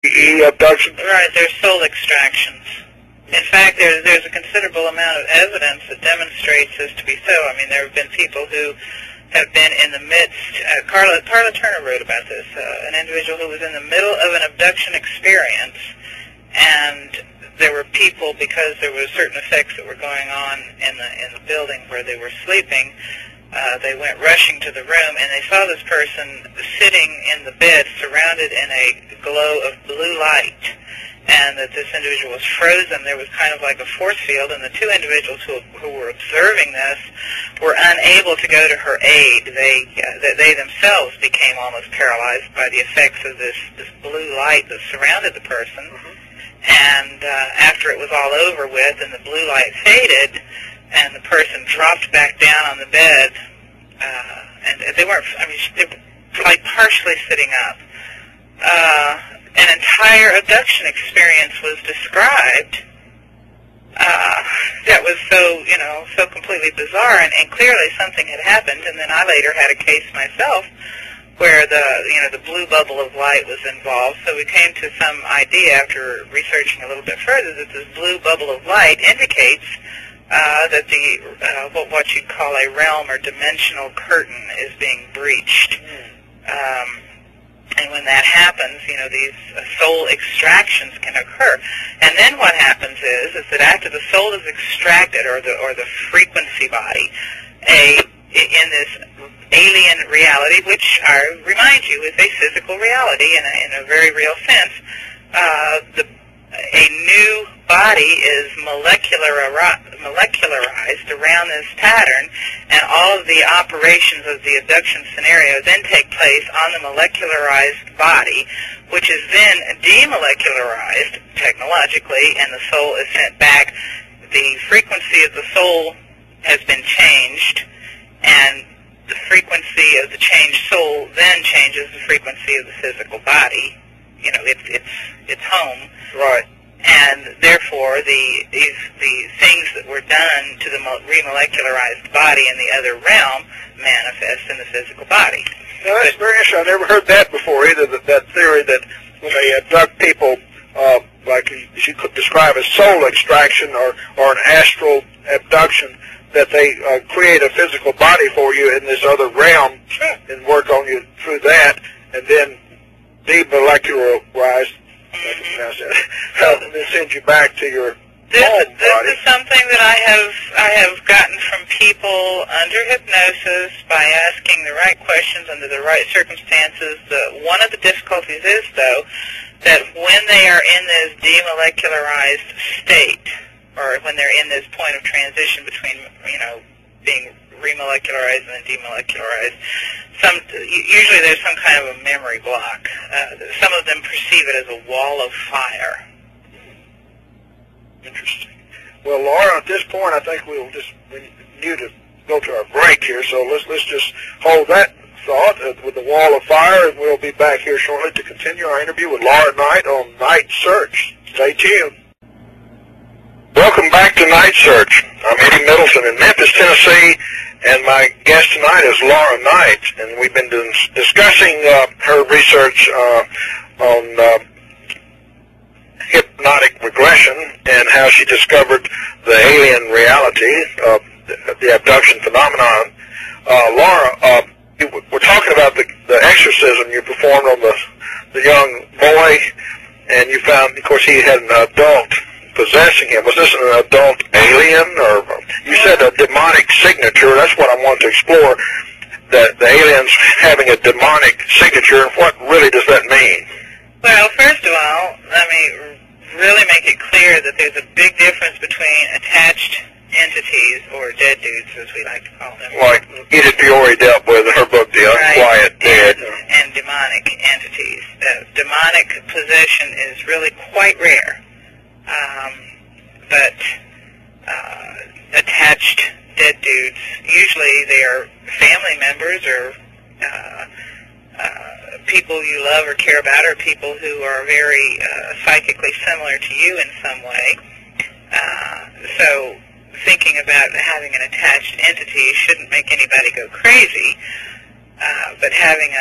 abduction? Right, they're soul extractions. In fact, there's a considerable amount of evidence that demonstrates this to be so. I mean, there have been people who have been in the midst. Carla Turner wrote about this. An individual who was in the middle of an abduction experience, and there were people, because there were certain effects that were going on in the building where they were sleeping. They went rushing to the room, and they saw this person sitting in the bed, surrounded in a glow of blue light, and that this individual was frozen. There was kind of like a force field, and the two individuals who were observing this were unable to go to her aid. They themselves became almost paralyzed by the effects of this blue light that surrounded the person. And after it was all over with and the blue light faded, and the person dropped back down on the bed, and they weren't, I mean, they were like partially sitting up. An entire abduction experience was described that was so completely bizarre, and clearly something had happened. And then I later had a case myself where the blue bubble of light was involved. So we came to some idea after researching a little bit further that this blue bubble of light indicates that what you'd call a realm or dimensional curtain is being breached. And when that happens, these soul extractions can occur. And then what happens is that after the soul is extracted, or the frequency body, in this alien reality, which I remind you is a physical reality in a very real sense, a new body is molecularized around this pattern, and all of the operations of the abduction scenario then take place on the molecularized body, which is then demolecularized technologically, and the soul is sent back. The frequency of the soul has been changed, and the frequency of the changed soul then changes the frequency of the physical body. It's home. Right. And therefore, the things that were done to the remolecularized body in the other realm manifest in the physical body. Now, that's very interesting. I never heard that before either, that theory that when they abduct people, like you could describe as soul extraction or an astral abduction, that they create a physical body for you in this other realm and work on you through that, and then demolecularized, and then send you back to your This is something that I have gotten from people under hypnosis by asking the right questions under the right circumstances. One of the difficulties is, though, that when they are in this demolecularized state, or when they're in this point of transition between, being remolecularized and then demolecularized, usually there's some kind of a memory block. Some of them perceive it as a wall of fire. Interesting. Well, Laura, at this point, I think we need to go to our break here, so let's just hold that thought with the wall of fire, and we'll be back here shortly to continue our interview with Laura Knight on Night Search. Stay tuned. Welcome back to Night Search. I'm Eddie Middleton in Memphis, Tennessee, and my guest tonight is Laura Knight, and we've been discussing her research on hypnotic regression and how she discovered the alien reality of the abduction phenomenon. Laura, we're talking about the exorcism you performed on the young boy, and you found, of course, he had an adult possessing him. Was this an adult alien, or you said a demonic signature? That's what I wanted to explore, the aliens having a demonic signature, and what really does that mean? Well, first of all, let me really make it clear that there's a big difference between attached entities, or dead dudes, as we like to call them. Like Edith Fiore dealt with in her book, The Unquiet Dead. And demonic entities. Demonic possession is really quite rare. But attached dead dudes, usually they are family members or people you love or care about, or people who are very psychically similar to you in some way. So thinking about having an attached entity shouldn't make anybody go crazy. But having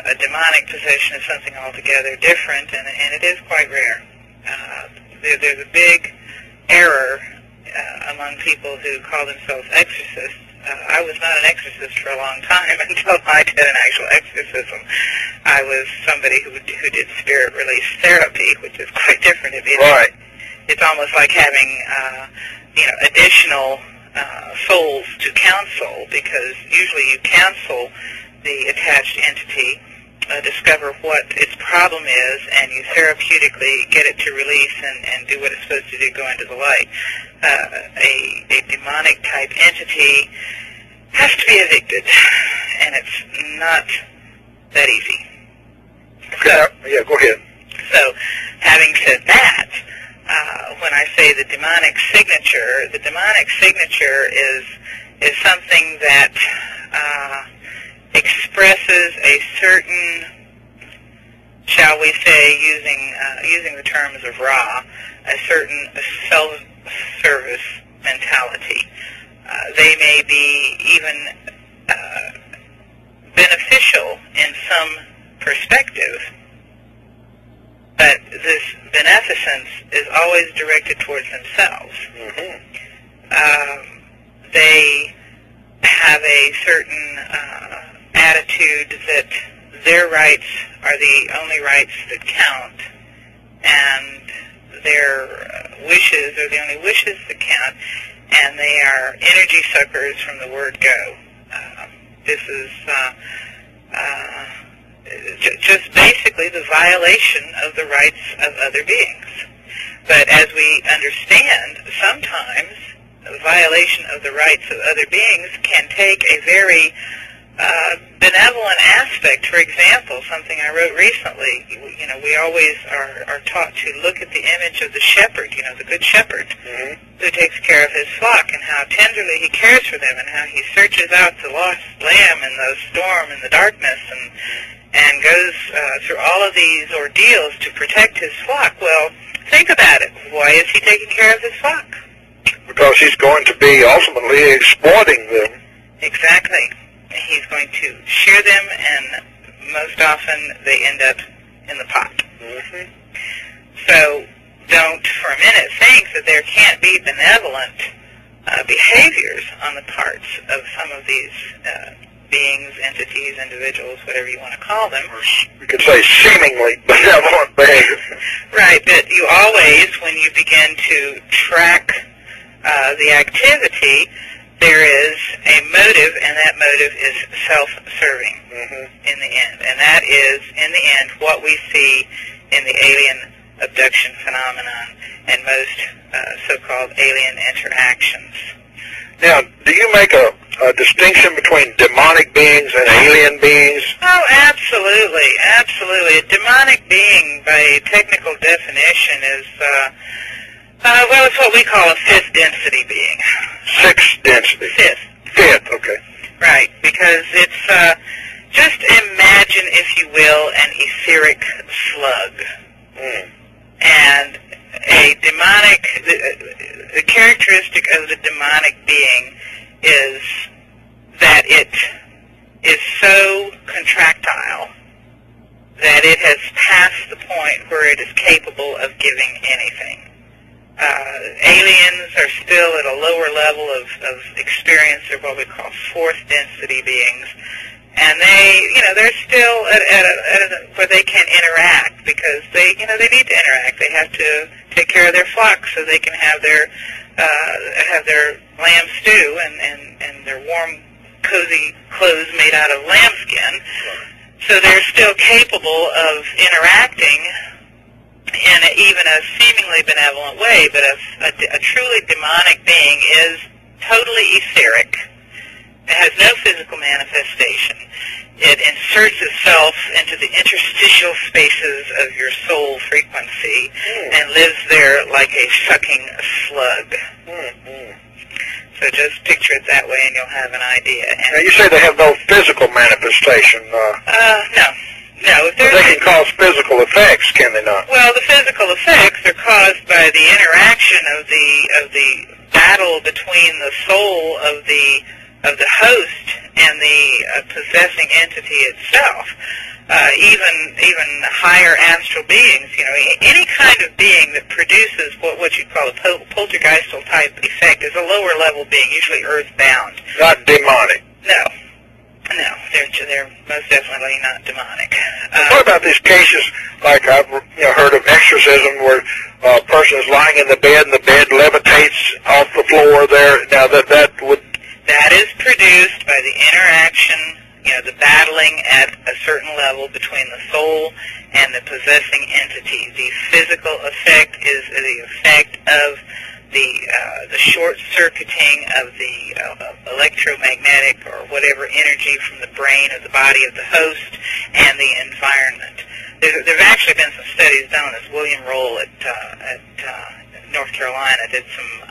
a demonic possession is something altogether different, and it is quite rare. There's a big error among people who call themselves exorcists. I was not an exorcist for a long time until I did an actual exorcism. I was somebody who did spirit release therapy, which is quite different. Right. It's almost like having additional souls to counsel, because usually you counsel the attached entity, discover what its problem is, and you therapeutically get it to release and do what it's supposed to do, go into the light. A demonic type entity has to be evicted, and it's not that easy. Okay. Yeah, go ahead. So, having said that, when I say the demonic signature is something that expresses a certain, shall we say, using the terms of Ra, a certain self-service mentality. They may be even beneficial in some perspective, but this beneficence is always directed towards themselves. They have a certain attitude that their rights are the only rights that count, and their wishes are the only wishes that count, and they are energy suckers from the word go. This is just basically the violation of the rights of other beings. But as we understand, sometimes the violation of the rights of other beings can take a very benevolent aspect. For example, something I wrote recently, we always are taught to look at the image of the shepherd, the good shepherd, who takes care of his flock, and how tenderly he cares for them, and how he searches out the lost lamb in the storm and the darkness, and goes through all of these ordeals to protect his flock. Well, think about it. Why is he taking care of his flock? Because he's going to be ultimately exploiting them. Exactly. He's going to shear them, and most often they end up in the pot. So don't for a minute think that there can't be benevolent behaviors on the parts of some of these beings, entities, individuals, whatever you want to call them. We could say seemingly benevolent behavior. Right, but you always, when you begin to track the activity, there is a motive, and that motive is self-serving in the end. And that is, in the end, what we see in the alien abduction phenomenon and most so-called alien interactions. Now, do you make a distinction between demonic beings and alien beings? Oh, absolutely, absolutely. A demonic being, by technical definition, is, well, it's what we call a fifth density being. Sixth density? Fifth, okay. Right, because it's, just imagine, if you will, an etheric slug. And a demonic, the characteristic of the demonic being is that it is so contractile that it has passed the point where it is capable of giving anything. Aliens are still at a lower level of experience. They're what we call fourth density beings. And they're still at where they can interact, because they need to interact. They have to take care of their flock so they can have their lamb stew and their warm, cozy clothes made out of lambskin. So they're still capable of interacting in even a seemingly benevolent way, but a truly demonic being is totally etheric. It has no physical manifestation. It inserts itself into the interstitial spaces of your soul frequency and lives there like a sucking slug. So just picture it that way and you'll have an idea. And now you say they have no physical manifestation. No. If they can cause physical effects, can they not? Well, the physical effects are caused by the interaction of the battle between the soul of the the host and the possessing entity itself. Even higher astral beings, you know, any kind of being that produces what you'd call a poltergeistal type effect is a lower level being, usually earthbound. Not demonic. No, they're most definitely not demonic. What about these cases, like I've heard of exorcism, where a person is lying in the bed and the bed levitates off the floor there? Now that is produced by the interaction, the battling at a certain level between the soul and the possessing entity. The physical effect is the effect of the short-circuiting of the electromagnetic or whatever energy from the brain or the body of the host and the environment. There have actually been some studies done, as William Roll at North Carolina did some